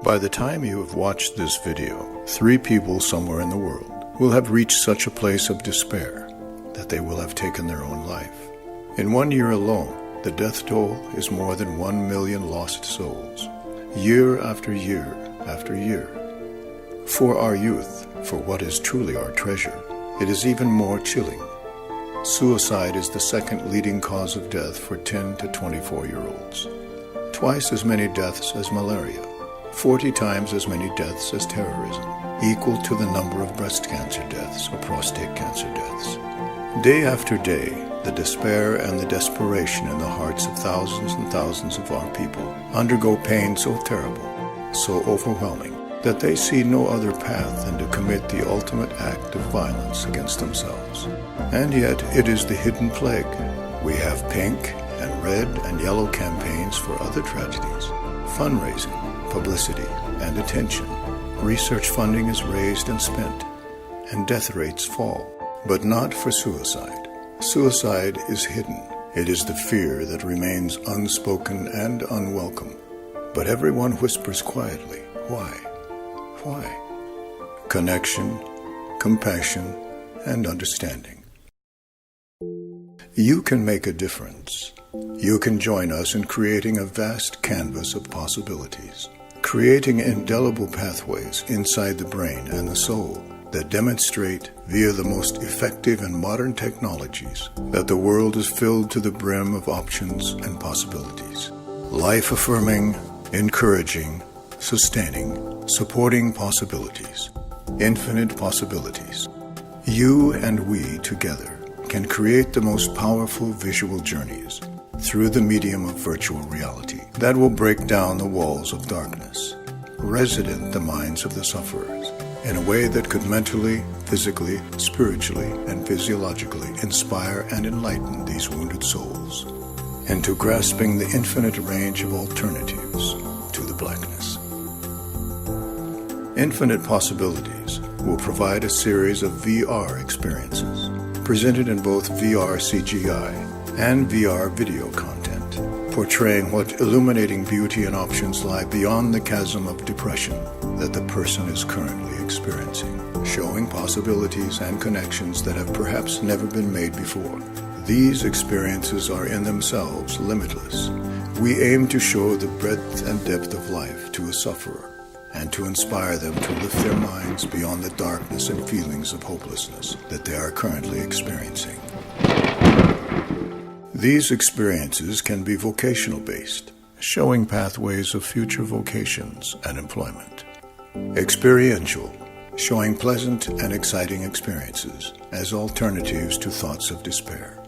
By the time you have watched this video, 3 people somewhere in the world will have reached such a place of despair that they will have taken their own life. In 1 year alone, the death toll is more than 1 million lost souls, year after year after year. For our youth, for what is truly our treasure, it is even more chilling. Suicide is the second leading cause of death for 10 to 24-year-olds. Twice as many deaths as malaria, 40 times as many deaths as terrorism, equal to the number of breast cancer deaths or prostate cancer deaths. Day after day, the despair and the desperation in the hearts of thousands and thousands of our people undergo pain so terrible, so overwhelming, that they see no other path than to commit the ultimate act of violence against themselves. And yet it is the hidden plague. We have pink and red and yellow campaigns for other tragedies, fundraising, publicity, and attention. Research funding is raised and spent, and death rates fall. But not for suicide. Suicide is hidden. It is the fear that remains unspoken and unwelcome. But everyone whispers quietly, why? Why? Connection, compassion, and understanding. You can make a difference. You can join us in creating a vast canvas of possibilities, creating indelible pathways inside the brain and the soul that demonstrate via the most effective and modern technologies that the world is filled to the brim of options and possibilities. Life-affirming, encouraging, sustaining, supporting possibilities, infinite possibilities. You and we together can create the most powerful visual journeys through the medium of virtual reality that will break down the walls of darkness, resident the minds of the sufferers in a way that could mentally, physically, spiritually, and physiologically inspire and enlighten these wounded souls into grasping the infinite range of alternatives to the blackness. Infinite Possibilities will provide a series of VR experiences presented in both VR CGI and VR video content, portraying what illuminating beauty and options lie beyond the chasm of depression that the person is currently experiencing, showing possibilities and connections that have perhaps never been made before. These experiences are in themselves limitless. We aim to show the breadth and depth of life to a sufferer and to inspire them to lift their minds beyond the darkness and feelings of hopelessness that they are currently experiencing. These experiences can be vocational-based, showing pathways of future vocations and employment. Experiential, showing pleasant and exciting experiences as alternatives to thoughts of despair.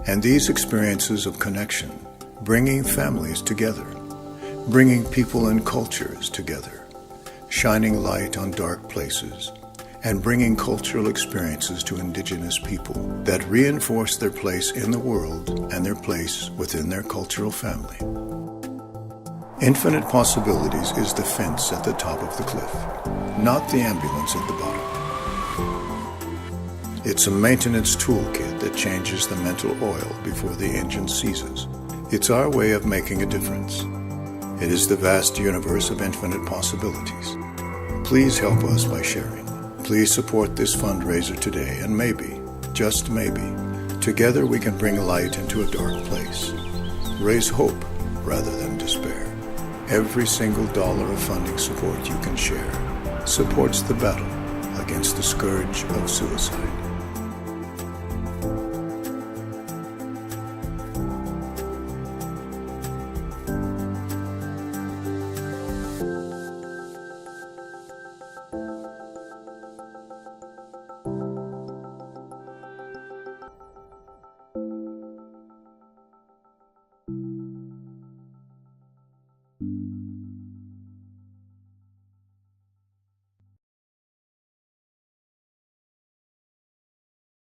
And these experiences of connection, bringing families together, bringing people and cultures together, shining light on dark places, and bringing cultural experiences to indigenous people that reinforce their place in the world and their place within their cultural family. Infinite Possibilities is the fence at the top of the cliff, not the ambulance at the bottom. It's a maintenance toolkit that changes the mental oil before the engine seizes. It's our way of making a difference. It is the vast universe of infinite possibilities. Please help us by sharing. Please support this fundraiser today, and maybe, just maybe, together we can bring light into a dark place. Raise hope rather than despair. Every single dollar of funding support you can share supports the battle against the scourge of suicide.